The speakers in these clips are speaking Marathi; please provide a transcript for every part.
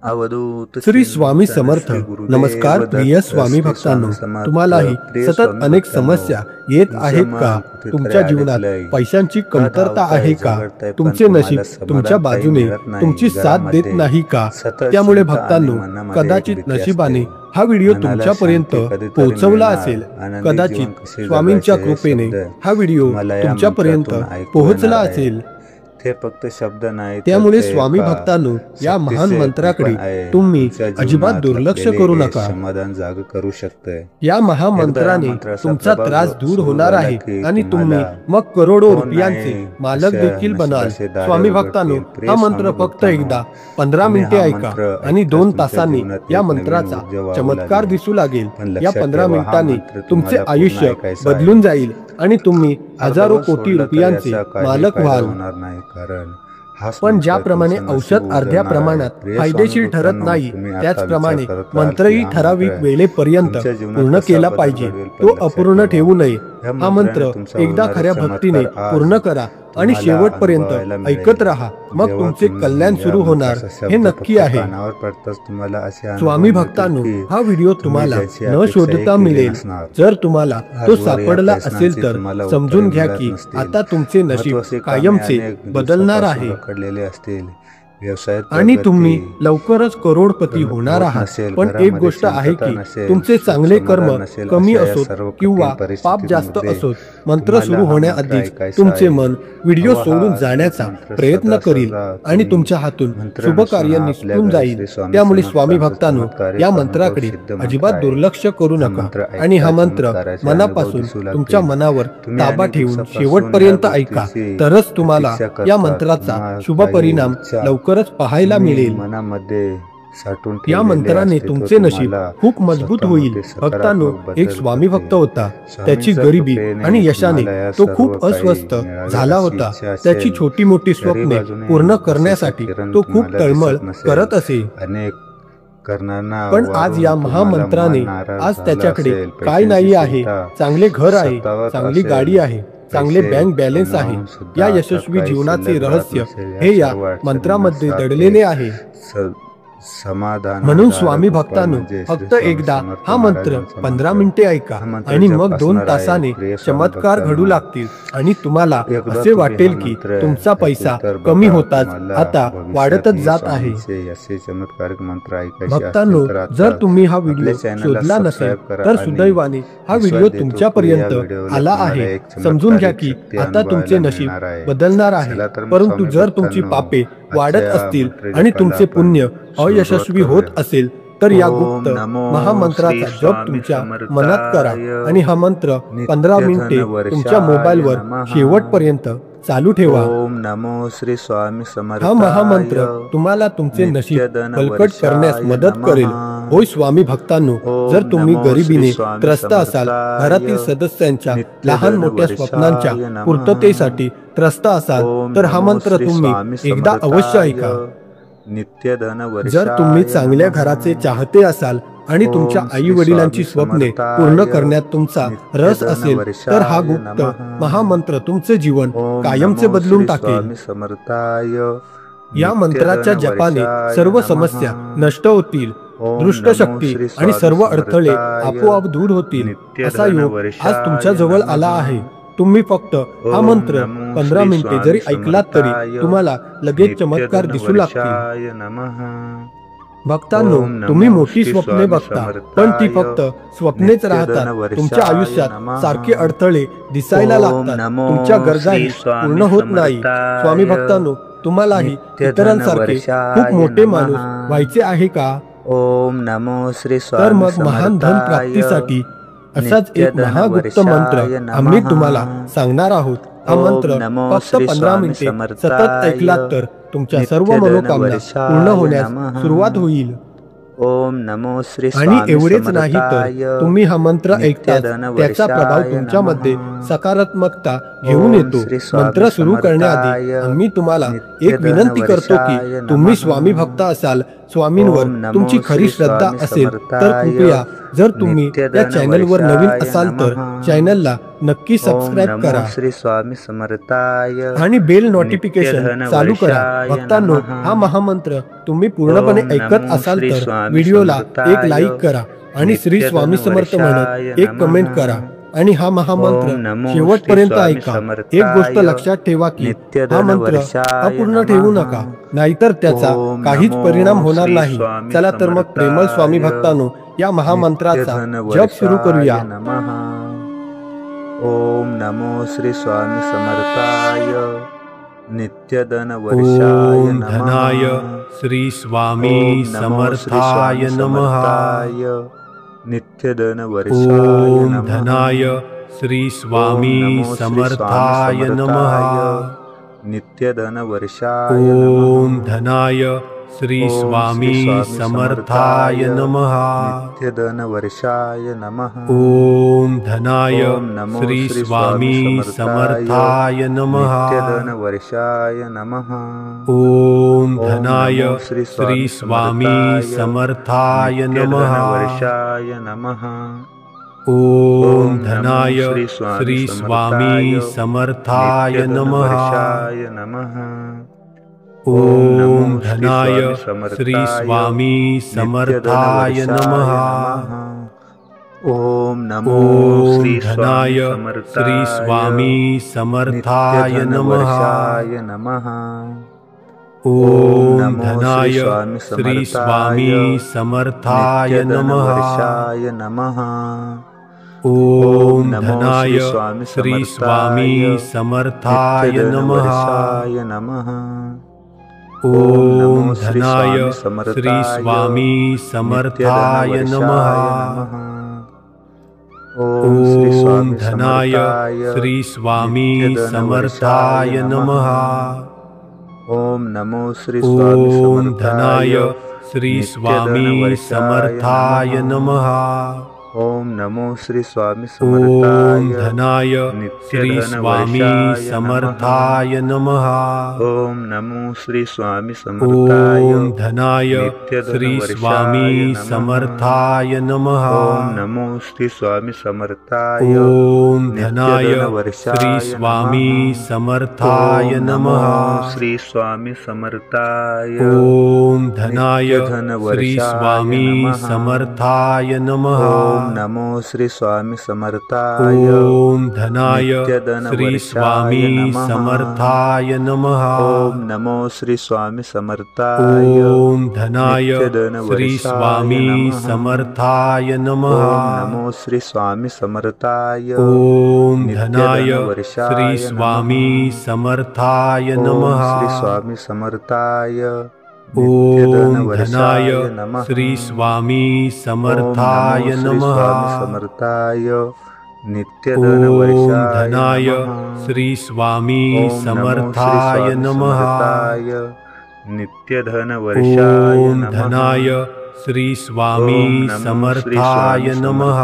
अवधूत श्री स्वामी समर्थ. नमस्कार प्रिय स्वामी भक्तांनो, तुम्हालाही सतत अनेक समस्या येत आहेत का? तुमच्या जीवनात पैशांची कमतरता आहे का? तुमचे नशीब तुमच्या बाजूने तुमची साथ देत नाही का? त्यामुळे भक्तांनो, कदाचित नशिबाने हा व्हिडिओ तुमच्यापर्यंत पोहोचवला असेल. कदाचित स्वामींच्या कृपेने हा व्हिडिओ तुमच्यापर्यंत पोहोचला असेल. ते फक्त शब्द नाही, त्यामुळे स्वामी भक्तांनो, या महान मंत्राकडे तुम्ही अजिबात दुर्लक्ष करू नका. समाधान जाग करू शकते. या महामंत्राने तुमचा त्रास दूर होणार आहे आणि तुम्ही मग करोडो रुपयांचे मालक देखील बनाल. स्वामी भक्तांनो, हा मंत्र फक्त एकदा 15 मिनिटे ऐका आणि 2 तासांनी या मंत्राचा चमत्कार दिसू लागेल. या 15 मिनिटांनी तुमचे आयुष्य बदलून जाईल आणि तुम्ही हजारो कोटी रुपयांचे मालक व्हाल. पण ज्याप्रमाणे औषध अर्ध्या प्रमाणात फायदेशीर ठरत नाही, त्याचप्रमाणे मंत्रही ठराविक वेळेपर्यंत पूर्ण केला पाहिजे. तो अपूर्ण ठेवू नये. हा मंत्र एकदा खऱ्या भक्तीने पूर्ण करा आणि शेवटपर्यंत ऐकत राहा. मग तुमचे कल्याण सुरू होणार, हे नक्की आहे. स्वामी भक्तांनो, हा व्हिडिओ तुम्हाला न शोधता मिळेल. जर तुम्हाला तो सापडला असेल तर समजून घ्या की आता तुमचे नशीब कायमचे बदलणार आहे आणि तुम्ही लवकरच करोडपती होणार आहात. पण एक गोष्ट आहे की तुमचे चांगले कर्म कमी असोत किंवा पाप जास्त असोत, मंत्र सुरू होण्याआधीच तुमचे मन व्हिडिओ सोडून जाण्याचा प्रयत्न करील आणि तुमच्या हातून शुभ कार्य निसटून जाईल. त्यामुळे स्वामी भक्तांनो, या मंत्राकडे अजिबात दुर्लक्ष करू नका आणि हा मंत्र मनापासून तुमच्या मनावर ताबा ठेवून शेवटपर्यंत ऐका. तरच तुम्हाला या मंत्राचा शुभ परिणाम लवकरच पाहायला मिळेल. या मंत्राने तुमचे नशीब खूप मजबूत होईल. भक्तांनो, एक स्वामी भक्त होता. त्याची गरिबी आणि यशाने तो खूप अस्वस्थ झाला होता. त्याची छोटी मोठी स्वप्ने पूर्ण करण्यासाठी तो खूप तळमळ करत असे. पण आज या महामंत्राने आज त्याच्याकडे काय नाही आहे. चांगले घर आहे, चांगली गाडी आहे, चांगले बँक बॅलन्स आहे. या यशस्वी जीवनाचे रहस्य हे या मंत्रामध्ये दडलेले आहे. म्हणून स्वामी भक्तांनो, फक्त एकदा हा मंत्र 15 मिनिटे ऐका आणि मग 2 तासाने चमत्कार घडू लागतील आणि तुम्हाला असे वाटेल की तुमचा पैसा कमी होताच आता वाढतच जात आहे. भक्तांनो, जर तुम्ही हा व्हिडिओ शोधला नसेल तर सुदैवाने हा व्हिडिओ तुमच्यापर्यंत आला आहे. समजून घ्या की आता तुमचे नशीब बदलणार आहे. परंतु जर तुमची पापे वाढत असतील आणि तुमचे पुण्य अयशस्वी होत असेल तर या गुप्त महामंत्राचा जप तुमच्या मनात करा आणि हा मंत्र 15 मिनिटे तुमच्या मोबाईलवर शेवटपर्यंत चालू ठेवा. हा महामंत्र तुम्हाला तुमचे नशीब बळकट करण्यास मदत करेल. होय स्वामी भक्तांनो, जर तुम्ही गरिबीने त्रस्त असाल, घरातील सदस्यांच्या लहान मोठ्या स्वप्नांच्या पूर्ततेसाठी त्रस्त असाल तर हा मंत्र तुम्ही एकदा अवश्य ऐका. जर तुम्ही चांगल्या घराचे चाहते असाल आणि तुमच्या आई वडिलांची स्वप्ने पूर्ण करण्यात तुमचा रस असेल तर हा गुप्त महामंत्र तुमचे जीवन कायमचे बदलून टाकेल. या मंत्राच्या जपाने सर्व समस्या नष्ट होतील, दृष्ट शक्ती आणि सर्व अडथळे आपोआप दूर होतील. असा योग आज तुमच्या जवळ आला आहे. तुम्ही फक्त हा मंत्र 15 मिनिटे जरी ऐकलात तरी तुम्हाला लगेच चमत्कार दिसू लागतील. भक्तांनो, तुम्ही मोठी स्वप्ने बघता पण ती फक्त स्वप्नेच राहतात. तुमच्या आयुष्यात सारखे अडथळे दिसायला लागतात. तुमच्या गरजाही पूर्ण होत नाही. स्वामी भक्तांनो, तुम्हालाही इतरांसारखे खूप मोठे माणूस व्हायचे आहे का? तर मग महान धन प्राप्तीसाठी असाच एक महागुप्त मंत्र आम्ही तुम्हाला सांगणार आहोत. हा मंत्र फक्त 15 मिनिटे सतत ऐकलात तर तुमच्या सर्व मनोकामना पूर्ण होण्यास सुरुवात होईल. आणि एवढेच नाही तर तुम्ही हा मंत्र ऐकताच त्याचा प्रभाव तुमच्यामध्ये सकारात्मकता घेऊन येतो. मंत्र सुरू करण्याआधी आम्ही तुम्हाला एक विनंती करतो की तुम्ही स्वामी भक्त असाल, स्वामींवर तुमची खरी श्रद्धा असेल तर कृपया, जर तुम्ही या चॅनलवर नवीन असाल तर चॅनलला नक्की सबस्क्राईब ओम करा नमो श्री स्वामी समर्थाय आणि बेल नोटिफिकेशन नित्यधन चालू करा। वर्षाय भक्तांनो, नमः। हा महामंत्र तुम्ही पूर्णपणे ओम ऐकत नमो असाल श्री तर स्वामी व्हिडिओला समर्थाय एक लाईक करा आणि श्री नित्यधन स्वामी समर्थ वर्षाय म्हणत एक कमेंट नमः। करा आणि हा महामंत्र ओम नमो शेवटपर्यंत श्री स्वामी ऐका। समर्थाय एक गोष्ट लक्षात ठेवा की हा नित्यधन मंत्र वर्षाय अपूर्ण ठेवू नमः। नका, नाहीतर त्याचा ओम काहीच नमो परिणाम होणार श्री नाही। स्वामी चला तर मग प्रेमळ स्वामी समर्थाय भक्तांनो, या महामंत्राचा नित्यधन जप सुरू करूया। वर्षाय नमः। ओम नमो श्री स्वामी समर्थाय नित्यधन वर्षाय ओम नमः। धनाय श्री स्वामी ओम नमो श्री समर्थाय स्वामी नमः। समर्थाय नित्यधन वर्षाय ओम नमः। धनाय श्री स्वामी ओम नमो श्री समर्थाय स्वामी नमः। समर्थाय नित्यधन वर्षाय नमः। ओम धनाय श्री ओम स्वामी श्री समर्थाय नमः। नित्यधन वर्षाय नमः। ओम धनाय ओम नमो श्री श्री स्वामी समर्थाय नमः। नित्यधन वर्षाय नमः। ओम ओम धनाय नमो श्री श्री स्वामी समर्थाय नित्यधन नमः। वर्षाय नमः। ओम धनाय श्री श्री स्वामी समर्थाय नमः। वर्षाय नमः। ओम धनाय श्री स्वामी समर्थाय नमः। ओम नमो ओम श्री धनाय श्री स्वामी समर्थाय नमः। नमः। ओम धनाय श्री स्वामी समर्थाय नमः। नमः। ओम धनाय श्री स्वामी समर्थाय नमः। नमः। ओम धनाय श्री स्वामी समर्थाय नमः। ओम धनाय श्री स्वामी समर्थाय नमः। ओम नमो श्री स्वामी ओम धनाय श्री स्वामी समर्थाय नमः। ओम नमो श्री स्वामी ओम धनाय श्री स्वामी समर्थाय नमः। ओम नमो श्री स्वामी समर्थाय ओम धनाय श्री स्वामी समर्थाय नमः। ओम नमो श्री स्वामी समर्थाय ओम धनाय श्री स्वामी समर्थाय नमः। श्री स्वामी समर्थाय ओम धनाय श्री स्वामी समर्थाय नमः। ओम नमो श्री स्वामी समर्थाय ओम धनाय श्री स्वामी समर्थाय नमः। ओम नमो श्री स्वामी समर्थाय ओम धनाय श्री स्वामी समर्थाय नमः। नमो श्री स्वामी समर्थाय ओम धनाय श्री स्वामी समर्थाय नमः। श्री स्वामी समर्थाय ओम धनाय श्री स्वामी समर्थाय नमः। समर्थाय नित्यधन वर्षाय धनाय श्री स्वामी समर्थाय नमः। नित्यधन वर्षाय ओम धनाय श्री स्वामी समर्थाय नमः।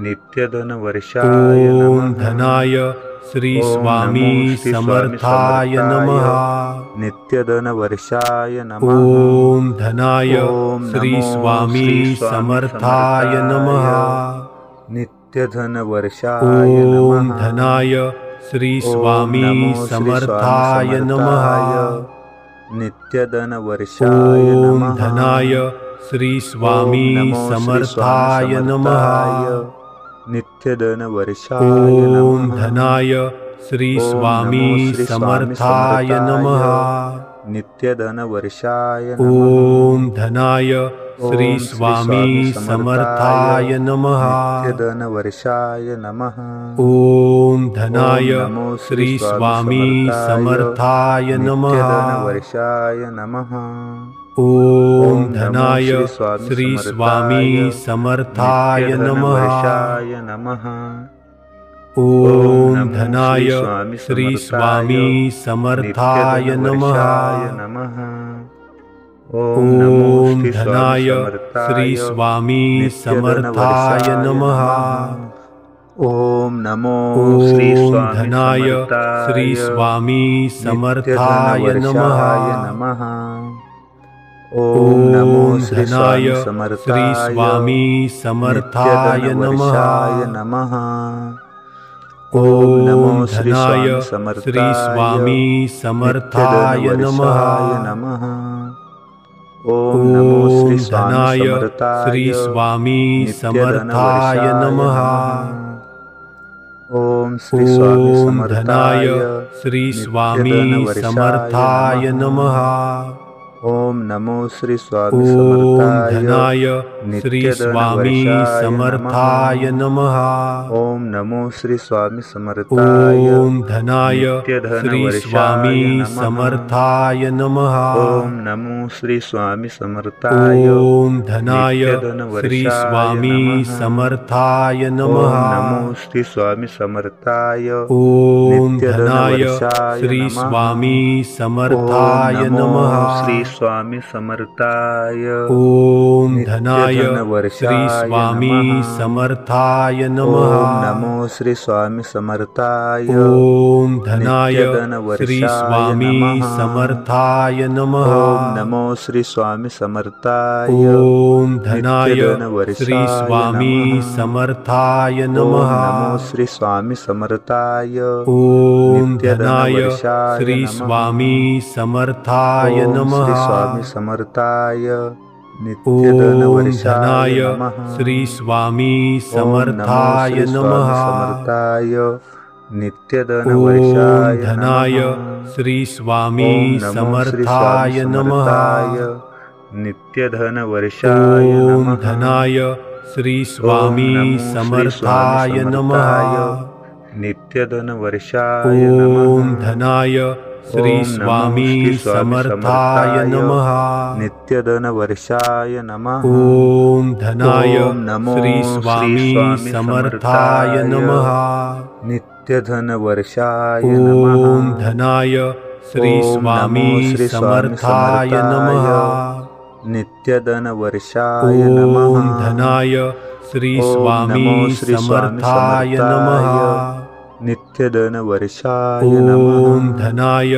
नित्यधन वर्षाय ओम धनाय श्री स्वामी समर्थाय नमः। नित्यधन वर्षाय नमः। ओम धनाय श्री स्वामी समर्थाय नमः। नित्यधन वर्षाय ओम नमः। धनाय श्री स्वामी समर्थाय नमः। नित्यधन वर्षाय ओम नमः। धनाय श्री स्वामी समर्थाय नमः। नित्यधन वर्षाय ओम नमः। धनाय श्री स्वामी समर्थाय नमः। नित्यधन वर्षाय नमः। ओम धनाय श्री स्वामी समर्थाय नमः। नित्यधन वर्षाय नमः। ओम धनाय श्री स्वामी समर्थाय नमः। वर्षाय नमः। ओम धनाय श्री स्वामी समर्थाय नमः। ओम धनाय श्री स्वामी समर्थाय नमः। ओम धनाय श्री स्वामी समर्थाय नमः। ओम नमो ओम धनाय श्री स्वामी समर्थाय नमः। ओम नमो धनाय श्री स्वामी समर्थाय नमः। ओम नमो श्री धनाय स्वामी श्री स्वामी समर्थाय नमः। नमः। ओम नमो श्री धनाय श्री स्वामी समर्थाय नमः। ओम श्री स्वामी धनाय श्री स्वामी समर्थाय नमः। ओम नमो श्री स्वामी धनाय श्री स्वामी समर्थाय नमः। ओम नमो श्री स्वामी समर्थाय धनाय श्री स्वामी समर्थाय नमः। ओम नमो श्री स्वामी समर्थाय धनाय श्री स्वामी समर्थाय नमः। नमो श्री स्वामी समर्थाय धनाय श्री स्वामी समर्थाय नमः। श्री स्वामी समर्थाय धनाय श्री स्वामी समर्थाय नमः। नमो श्री स्वामी समर्थाय धनाय श्री स्वामी समर्थाय नमः। नमो श्री स्वामी समर्थाय धनाय श्री स्वामी समर्थाय नमः। नमो श्री स्वामी समर्थाय धनाय श्री स्वामी समर्थाय नमः। स्वामी समर्थाय धनाय श्री स्वामी समर्थाय नमः। नित्यधन धनाय श्री स्वामी समर्थाय नमः। नित्यधन वर्षाय नमः। धनाय श्री स्वामी समर्थाय नमः। नित्यधन वर्षाय नमः। धनाय श्री स्वामी समर्थाय नमः। नित्यधन वर्षाय नमः। धनाय श्री स्वामी समर्थाय नमः। नित्यधन वर्षाय नमः। धनाय श्री स्वामी समर्थाय नमः। नित्यधन वर्षाय नमः। धनाय श्री स्वामी समर्थाय नमः। नित्यधन वर्षाय नमः। धनाय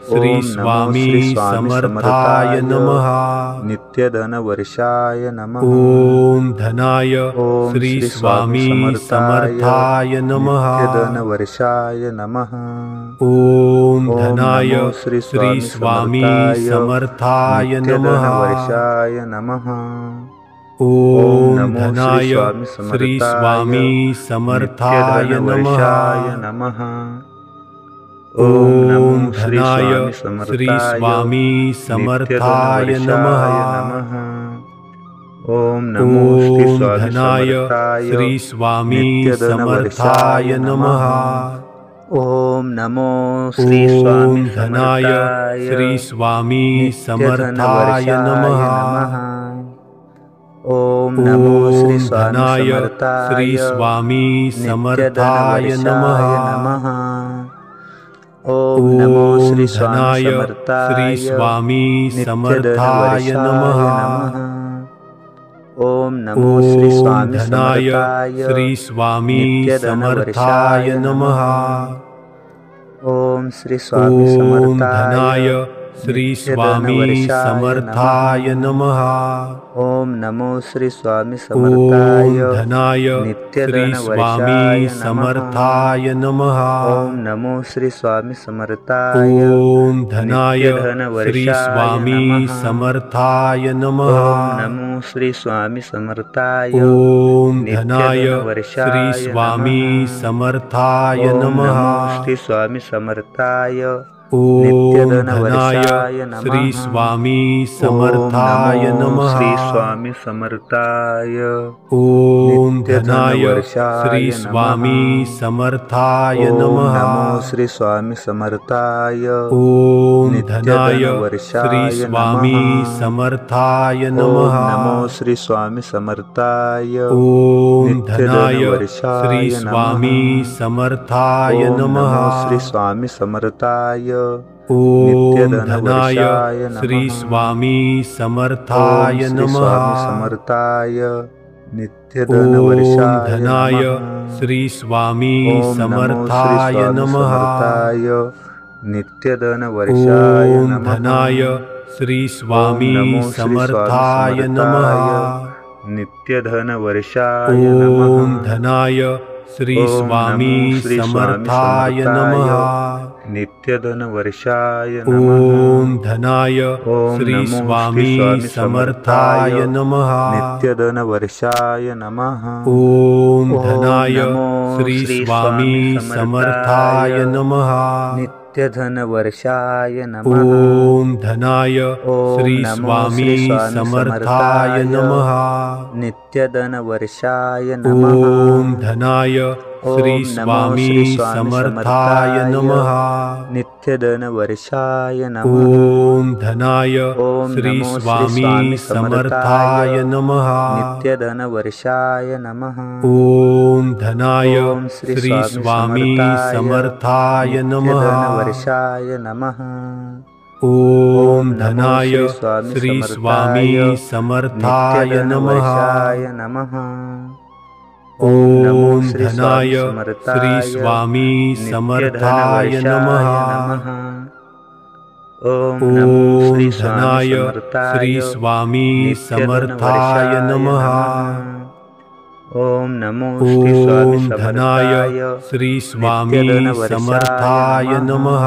श्री स्वामी समर्थाय नमः। नित्यधन वर्षाय नमः। धनाय श्री स्वामी समर्थाय नमः। नित्यधन वर्षाय नमः। धनाय श्री स्वामी समर्थाय नमः। वर्षाय नमः। धनाय श्री स्वामी समर्थाय नमः। धनाय श्री स्वामी समर्थाय नमः। धनाय श्री स्वामी समर्थाय नमः। ओम नमो श्री स्वामी धनाय श्री स्वामी समर्थाय नमः। ओम नमो श्री धनाय श्री स्वामी समर्थाय नमः। ओम नमो श्री धनाय श्री स्वामी समर्थाय नमः। ओम नमो श्री स्वामी धनाय श्री स्वामी समर्थाय नमः। ओम श्री स्वामी धनाय श्री स्वामी समर्थाय नमः। ओम नमो श्री स्वामी समर्थाय धनाय श्री स्वामी समर्थाय नमः। ओम नमो श्री स्वामी समर्थाय धनाय श्री स्वामी समर्थाय नमः। नमो श्री स्वामी समर्थाय धनाय श्री स्वामी समर्थाय नमः। श्री स्वामी समर्थाय धनाय श्री स्वामी समर्थाय नमः। श्री स्वामी समर्थाय धनाय श्री स्वामी समर्थाय नमः। नमो श्री स्वामी समर्थाय धनाय श्री स्वामी समर्थाय नमः। नमो श्री स्वामी समर्थाय धनाय श्री स्वामी समर्थाय नमः। श्री स्वामी समर्थाय धनाय श्री स्वामी समर्थाय नमः। समर्थाय नित्यधन वर्षाय धनाय श्री स्वामी समर्थाय नमः। नित्यधन वर्षाय धनाय श्री स्वामी समर्थाय नमः। नित्यधन वर्षाय नमः। धनाय श्री ओम स्वामी नमो श्री स्वामी समर्थाय नमः। नित्यधन वर्षाय नमः। ओम धनाय ओम श्री नमो स्वामी श्री समर्थाय नमः। नित्यधन वर्षाय नमः। ओम धनाय नमो श्री स्वामी समर्थाय नमः। नित्यधन वर्षाय नमः। ओम धनाय श्री स्वामी समर्थाय नमः। नित्यधन वर्षाय नमः। ओम धनाय श्री स्वामी समर्थाय नमः। नित्यधन वर्षाय नमः। ओम धनाय श्री स्वामी समर्थाय नमः। नित्यधन वर्षाय नमः। ओम धनाय श्री स्वामी समर्थाय नमः। वर्षाय नमः। ओम धनाय श्री स्वामी समर्थाय नमः। ओम धनाय श्री स्वामी समर्थाय नमः। ओम धनाय श्री स्वामी समर्थाय नमः। ओम नमो ओम धनाय श्री स्वामी समर्थाय नमः।